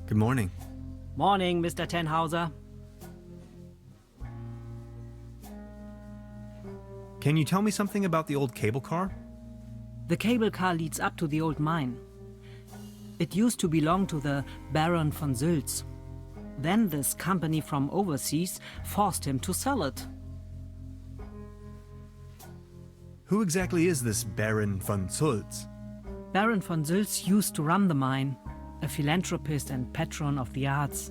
Good morning. Morning, Mr. Tenhauser. Can you tell me something about the old cable car? The cable car leads up to the old mine. It used to belong to the Baron von Sülz. Then this company from overseas forced him to sell it. Who exactly is this Baron von Sülz? Baron von Sülz used to run the mine, a philanthropist and patron of the arts.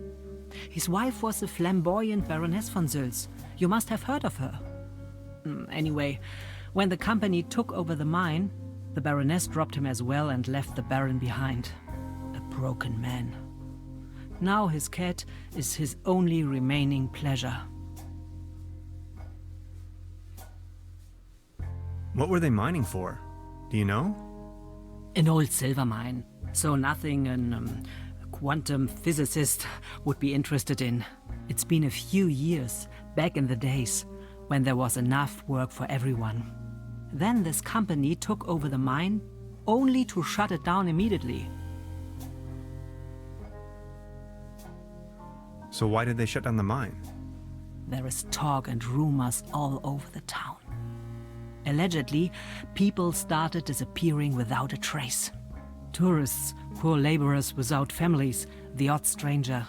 His wife was the flamboyant Baroness von Sülz. You must have heard of her. Anyway, when the company took over the mine, the Baroness dropped him as well and left the Baron behind. A broken man. Now his cat is his only remaining pleasure. What were they mining for? Do you know? An old silver mine, so nothing a quantum physicist would be interested in. It's been a few years, back in the days, when there was enough work for everyone. Then this company took over the mine, only to shut it down immediately. So why did they shut down the mine? There is talk and rumors all over the town. Allegedly, people started disappearing without a trace. Tourists, poor laborers without families, the odd stranger.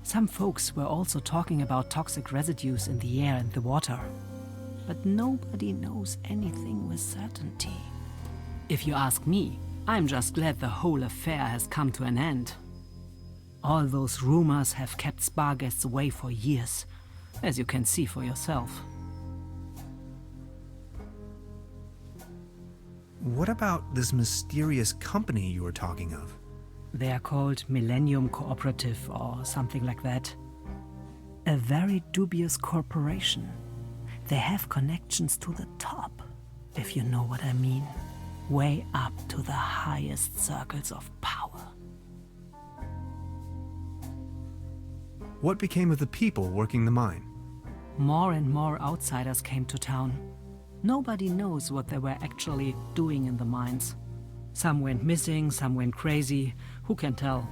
Some folks were also talking about toxic residues in the air and the water. But nobody knows anything with certainty. If you ask me, I'm just glad the whole affair has come to an end. All those rumors have kept spa guests away for years, as you can see for yourself. What about this mysterious company you were talking of? They are called Millennium Cooperative or something like that. A very dubious corporation. They have connections to the top, if you know what I mean. Way up to the highest circles of power. What became of the people working the mine? More and more outsiders came to town. Nobody knows what they were actually doing in the mines. Some went missing, some went crazy. Who can tell?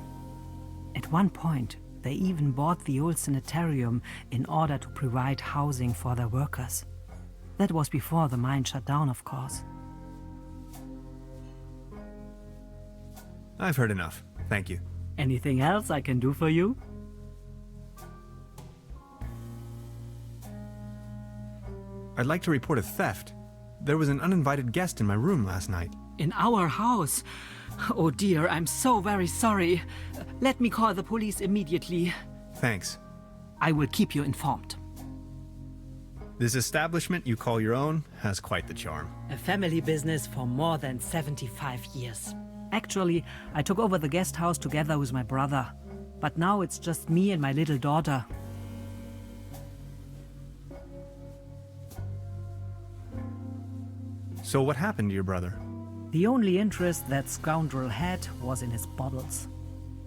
At one point, they even bought the old sanitarium in order to provide housing for their workers. That was before the mine shut down, of course. I've heard enough. Thank you. Anything else I can do for you? I'd like to report a theft. There was an uninvited guest in my room last night. In our house? Oh dear, I'm so very sorry. Let me call the police immediately. Thanks. I will keep you informed. This establishment you call your own has quite the charm. A family business for more than 75 years. Actually, I took over the guest house together with my brother. But now it's just me and my little daughter. So what happened to your brother? The only interest that scoundrel had was in his bottles.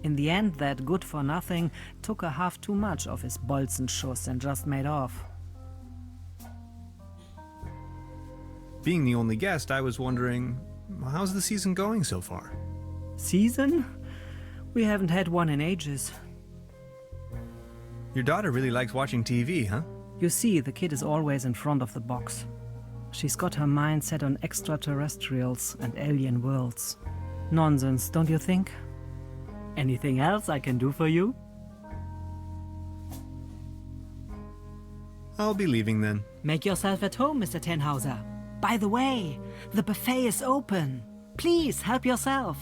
In the end, that good-for-nothing took a half too much of his Bolzenschuss and just made off. Being the only guest, I was wondering, how's the season going so far? Season? We haven't had one in ages. Your daughter really likes watching TV, huh? You see, the kid is always in front of the box. She's got her mind set on extraterrestrials and alien worlds. Nonsense, don't you think? Anything else I can do for you? I'll be leaving then. Make yourself at home, Mr. Tenhauser. By the way, the buffet is open. Please help yourself.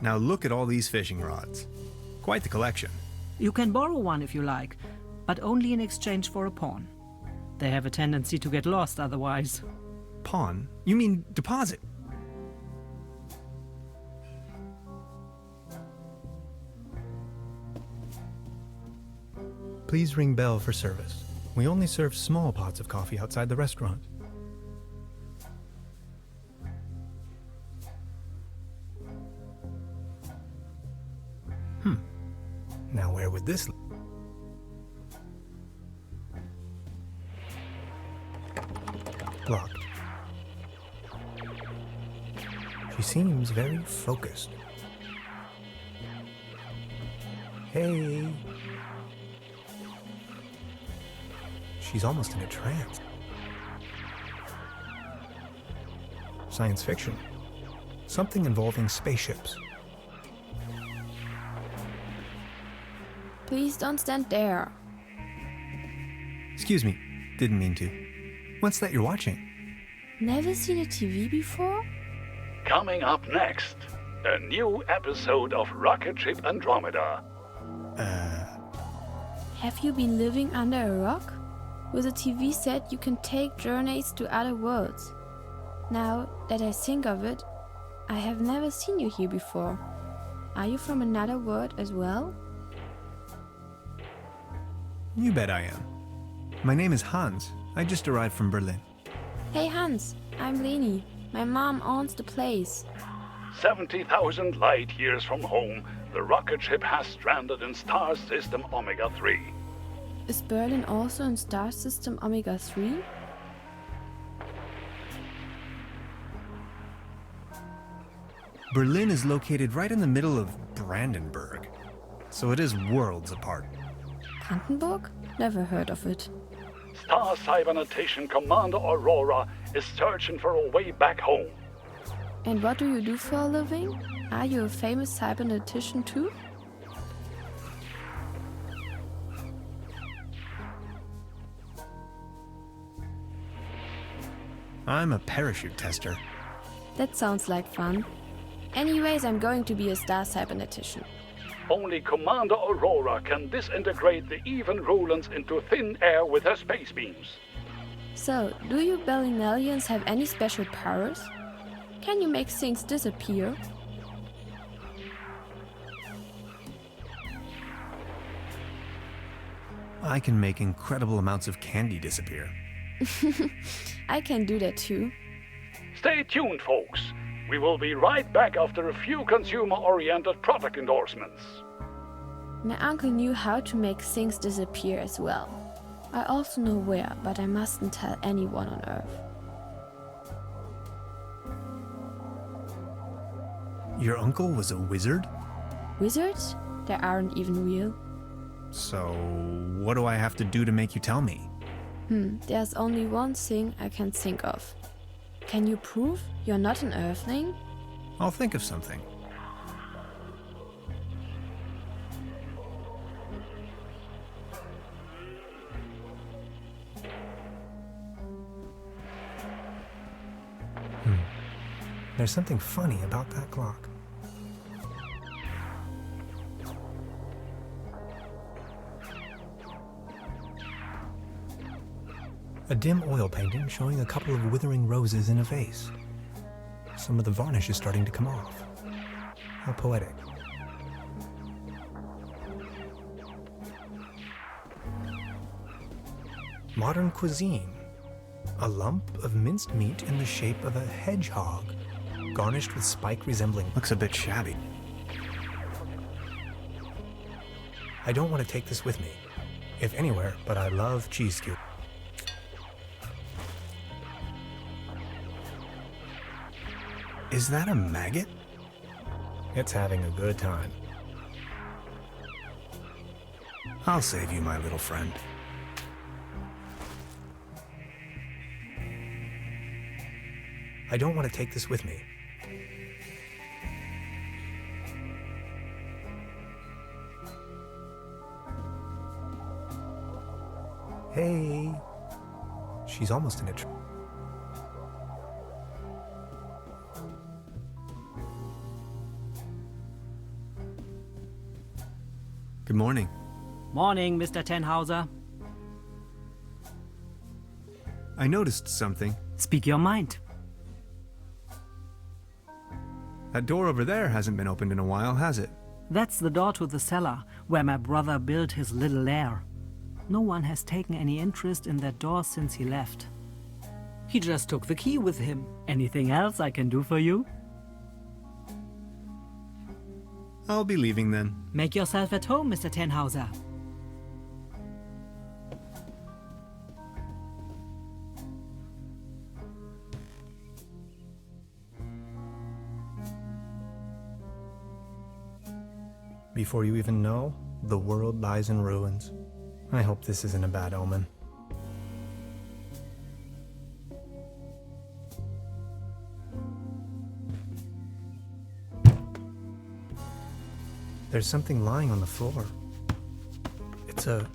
Now look at all these fishing rods. Quite the collection. You can borrow one if you like, but only in exchange for a pawn. They have a tendency to get lost otherwise. Pawn? You mean deposit? Please ring bell for service. We only serve small pots of coffee outside the restaurant. Now where would this... Locked. She seems very focused. Hey. She's almost in a trance. Science fiction. Something involving spaceships. Please don't stand there. Excuse me, didn't mean to. What's that you're watching? Never seen a TV before? Coming up next, a new episode of Rocket Ship Andromeda. Have you been living under a rock? With a TV set you can take journeys to other worlds. Now that I think of it, I have never seen you here before. Are you from another world as well? You bet I am. My name is Hans. I just arrived from Berlin. Hey Hans, I'm Leni. My mom owns the place. 70,000 light years from home, the rocket ship has stranded in star system Omega 3. Is Berlin also in star system Omega 3? Berlin is located right in the middle of Brandenburg, so it is worlds apart. Brandenburg? Never heard of it. Star Cybernetation Commander Aurora is searching for a way back home. And what do you do for a living? Are you a famous cybernetician too? I'm a parachute tester. That sounds like fun. Anyways, I'm going to be a star cybernetician. Only Commander Aurora can disintegrate the even Rulans into thin air with her space beams. So, do you Berlinalians have any special powers? Can you make things disappear? I can make incredible amounts of candy disappear. I can do that too. Stay tuned, folks. We will be right back after a few consumer-oriented product endorsements. My uncle knew how to make things disappear as well. I also know where, but I mustn't tell anyone on Earth. Your uncle was a wizard? Wizards? They aren't even real. So, what do I have to do to make you tell me? There's only one thing I can think of. Can you prove you're not an Earthling? I'll think of something. There's something funny about that clock. A dim oil painting showing a couple of withering roses in a vase. Some of the varnish is starting to come off. How poetic. Modern cuisine. A lump of minced meat in the shape of a hedgehog, garnished with spike resembling. Looks a bit shabby. I don't want to take this with me, if anywhere, but I love cheese cube. Is that a maggot? It's having a good time. I'll save you, my little friend. I don't want to take this with me. Hey. She's almost in a Good morning. Morning, Mr. Tenhauser. I noticed something. Speak your mind. That door over there hasn't been opened in a while, has it? That's the door to the cellar, where my brother built his little lair. No one has taken any interest in that door since he left. He just took the key with him. Anything else I can do for you? I'll be leaving then. Make yourself at home, Mr. Tenhauser. Before you even know, the world lies in ruins. I hope this isn't a bad omen. There's something lying on the floor. It's a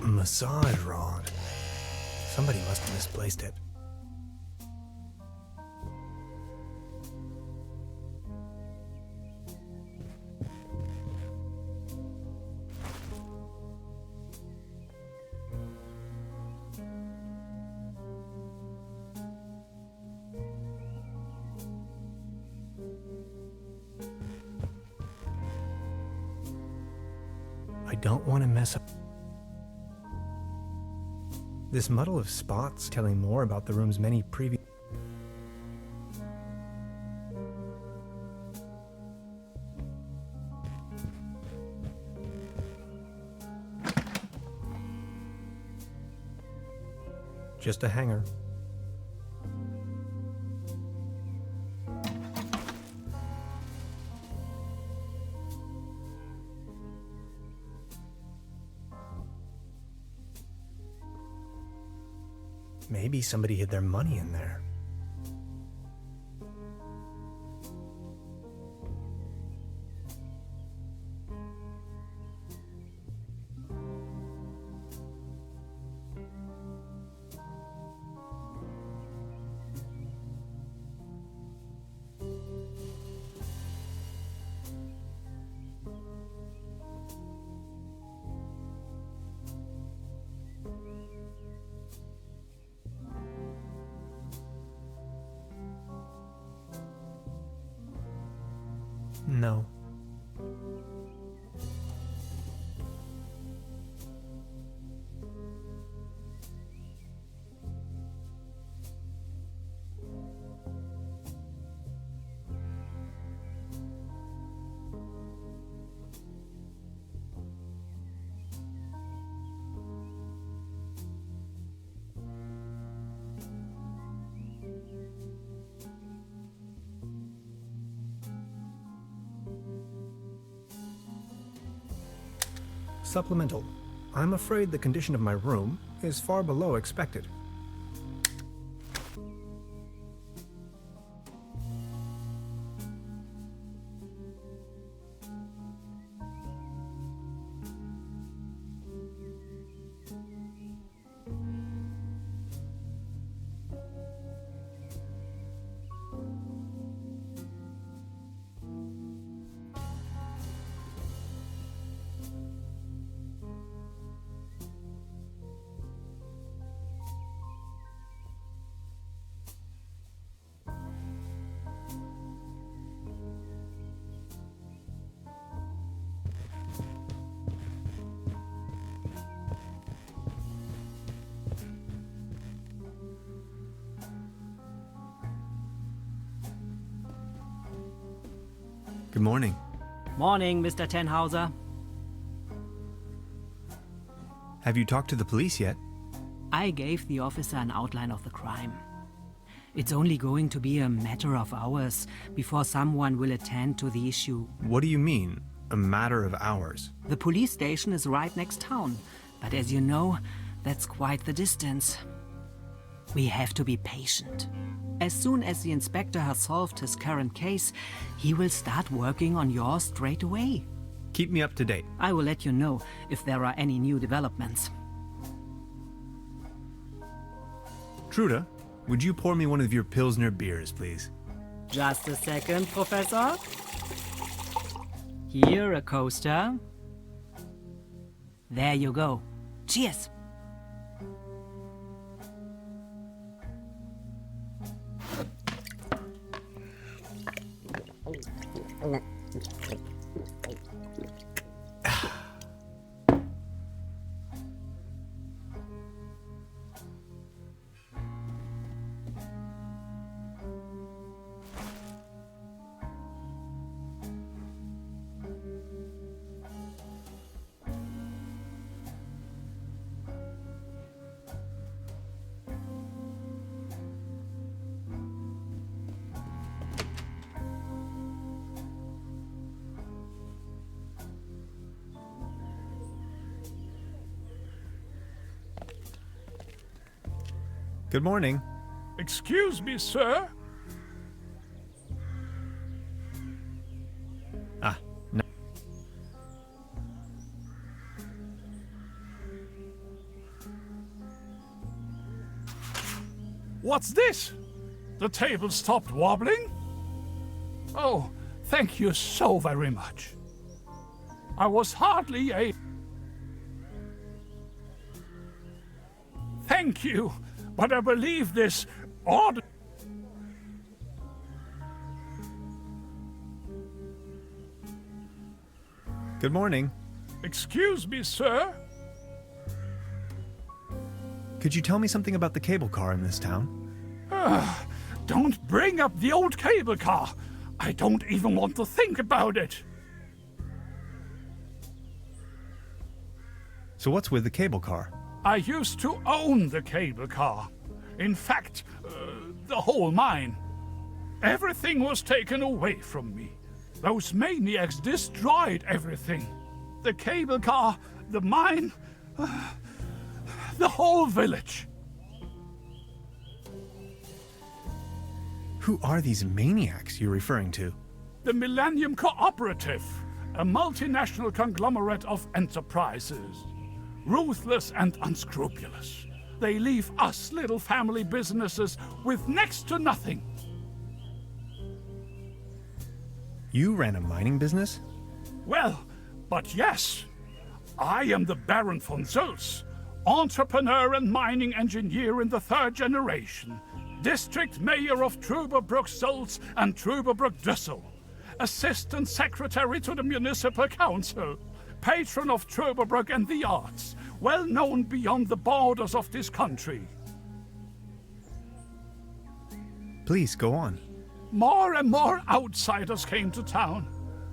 massage rod. Somebody must have misplaced it. I don't want to mess up. This muddle of spots telling more about the room's many previous. Just a hanger. Maybe somebody hid their money in there. No. Supplemental. I'm afraid the condition of my room is far below expected. Good morning. Morning, Mr. Tenhauser. Have you talked to the police yet? I gave the officer an outline of the crime. It's only going to be a matter of hours before someone will attend to the issue. What do you mean, a matter of hours? The police station is right next town, but as you know, that's quite the distance. We have to be patient. As soon as the inspector has solved his current case, he will start working on yours straight away. Keep me up to date. I will let you know if there are any new developments. Trude, would you pour me one of your Pilsner beers, please? Just a second, Professor. Here, a coaster. There you go. Cheers. Good morning. Excuse me, sir. No. What's this? The table stopped wobbling? Oh, thank you so very much. I was hardly a... Thank you, but I believe this odd... Good morning. Excuse me, sir. Could you tell me something about the cable car in this town? Don't bring up the old cable car. I don't even want to think about it. So what's with the cable car? I used to own the cable car. In fact, the whole mine. Everything was taken away from me. Those maniacs destroyed everything. The cable car, the mine, the whole village. Who are these maniacs you're referring to? The Millennium Cooperative, a multinational conglomerate of enterprises. Ruthless and unscrupulous. They leave us little family businesses with next to nothing. You ran a mining business? Well, but yes. I am the Baron von Sulz, entrepreneur and mining engineer in the 3rd generation, district mayor of Truberbrook Sulz and Truberbrook Düssel, assistant secretary to the municipal council, patron of Truberbrook and the arts, well known beyond the borders of this country. Please, go on. More and more outsiders came to town.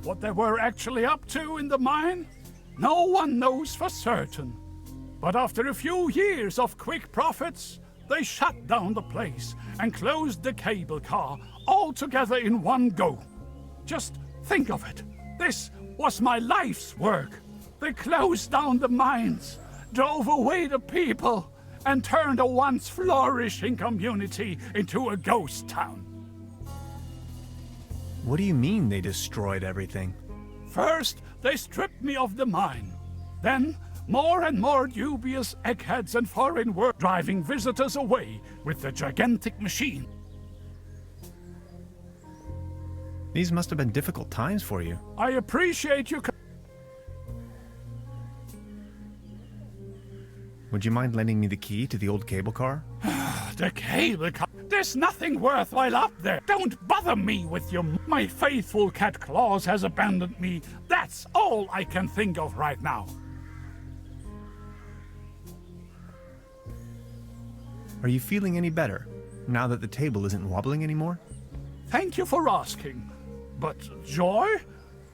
What they were actually up to in the mine, no one knows for certain. But after a few years of quick profits, they shut down the place and closed the cable car altogether in one go. Just think of it. This was my life's work. They closed down the mines, drove away the people, and turned a once flourishing community into a ghost town. What do you mean they destroyed everything? First, they stripped me of the mine. Then, more and more dubious eggheads and foreign were driving visitors away with the gigantic machine. These must have been difficult times for you. I appreciate you. Would you mind lending me the key to the old cable car? The cable car. There's nothing worthwhile up there. Don't bother me with your... My faithful cat Claus has abandoned me. That's all I can think of right now. Are you feeling any better, now that the table isn't wobbling anymore? Thank you for asking. But joy?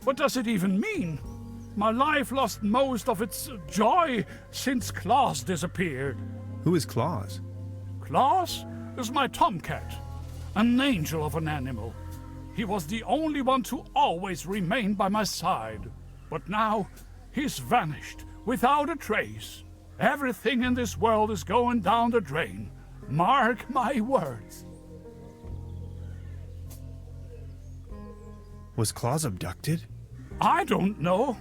What does it even mean? My life lost most of its joy since Claus disappeared. Who is Claus? Claus is my tomcat, an angel of an animal. He was the only one to always remain by my side. But now, he's vanished, without a trace. Everything in this world is going down the drain. Mark my words. Was Claus abducted? I don't know.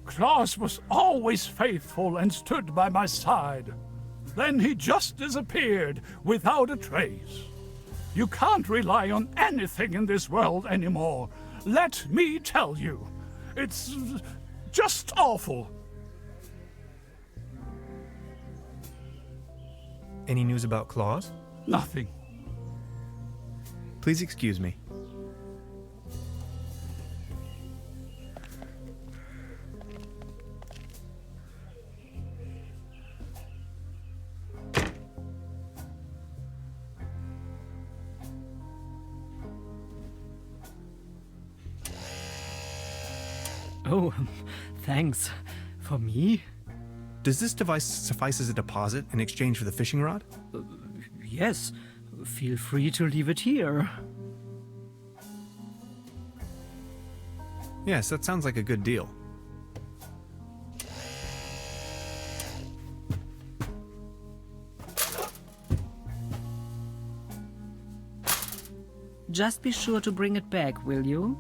Claus was always faithful and stood by my side. Then he just disappeared without a trace. You can't rely on anything in this world anymore. Let me tell you. It's just awful. Any news about Claus? Nothing. Please excuse me. Oh, thanks. For me? Does this device suffice as a deposit in exchange for the fishing rod? Yes. Feel free to leave it here. Yes, that sounds like a good deal. Just be sure to bring it back, will you?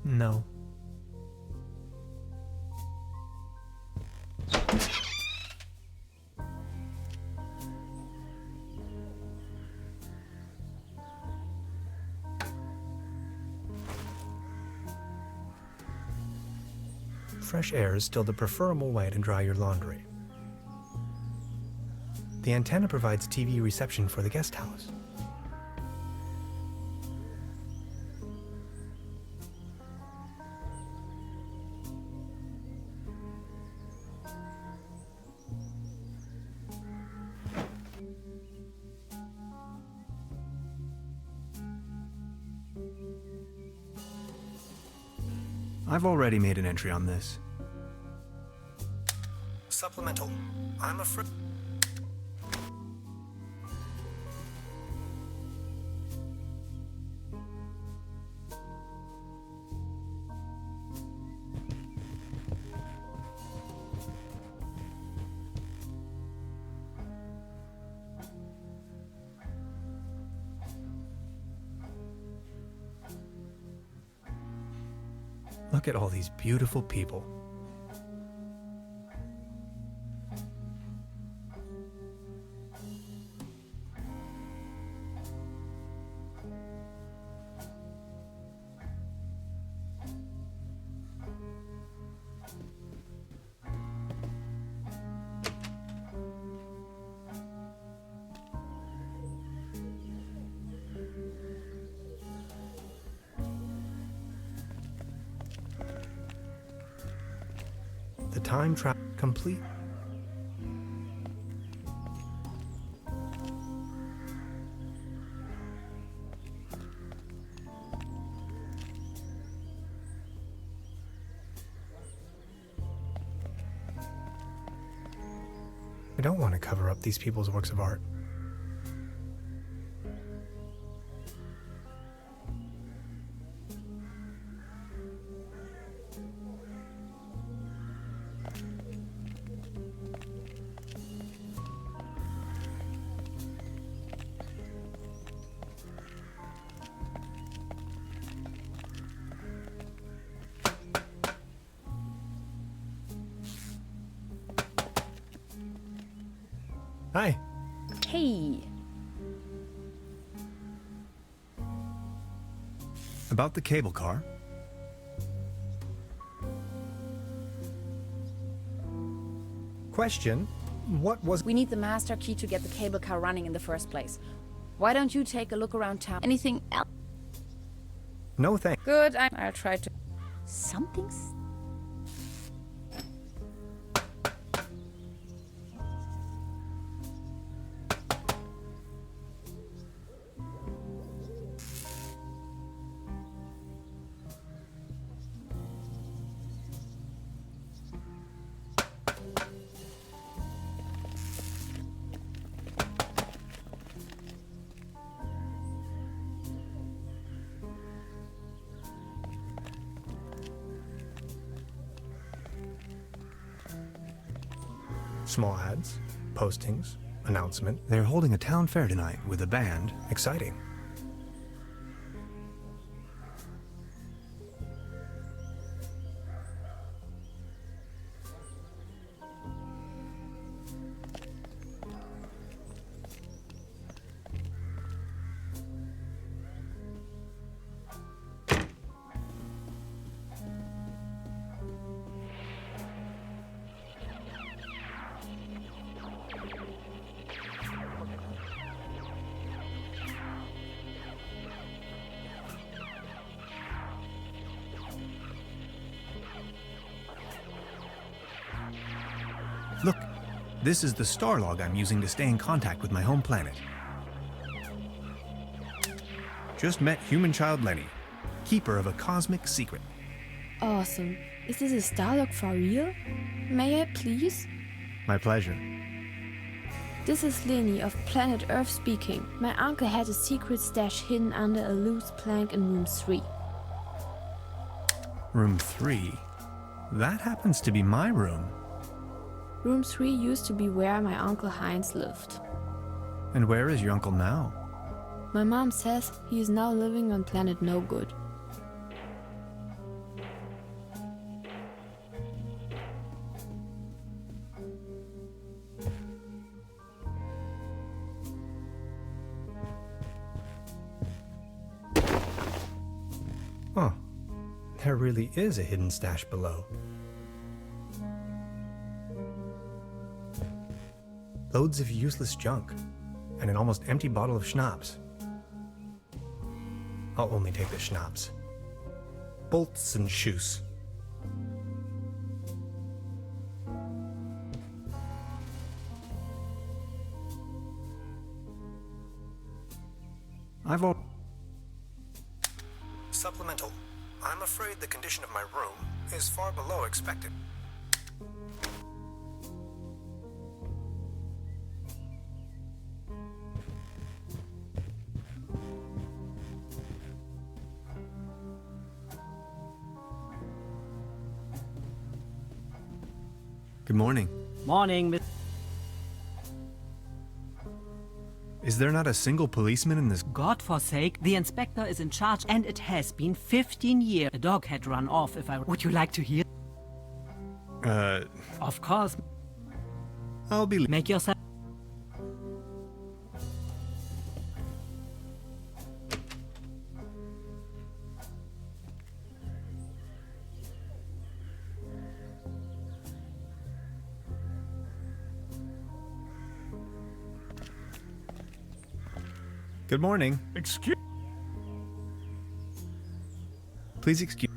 No. Fresh air is still the preferable way to dry your laundry. The antenna provides TV reception for the guest house. I've already made an entry on this. Supplemental. I'm afraid. Look at all these beautiful people. The time trap complete. I don't want to cover up these people's works of art. Hi. Hey. About the cable car. Question, what was... We need the master key to get the cable car running in the first place. Why don't you take a look around town? Anything else? No thanks. Good, I'll try to... Something's... Small ads, postings, announcement. They're holding a town fair tonight with a band. Exciting. This is the star log I'm using to stay in contact with my home planet. Just met human child Lenny, keeper of a cosmic secret. Awesome. Is this a star log for real? May I please? My pleasure. This is Lenny of planet Earth speaking. My uncle had a secret stash hidden under a loose plank in room 3. Room 3? That happens to be my room. Room 3 used to be where my uncle Heinz lived. And where is your uncle now? My mom says he is now living on planet No Good. Huh. There really is a hidden stash below. Loads of useless junk, and an almost empty bottle of schnapps. I'll only take the schnapps. Bolts and shoes. Supplemental. I'm afraid the condition of my room is far below expected. Good morning. Morning, Miss. Is there not a single policeman in this? God forsake, the inspector is in charge, and it has been 15 years. A dog had run off, if I... Would you like to hear? Of course. I'll be... Make yourself... Good morning. Excuse. Please excuse...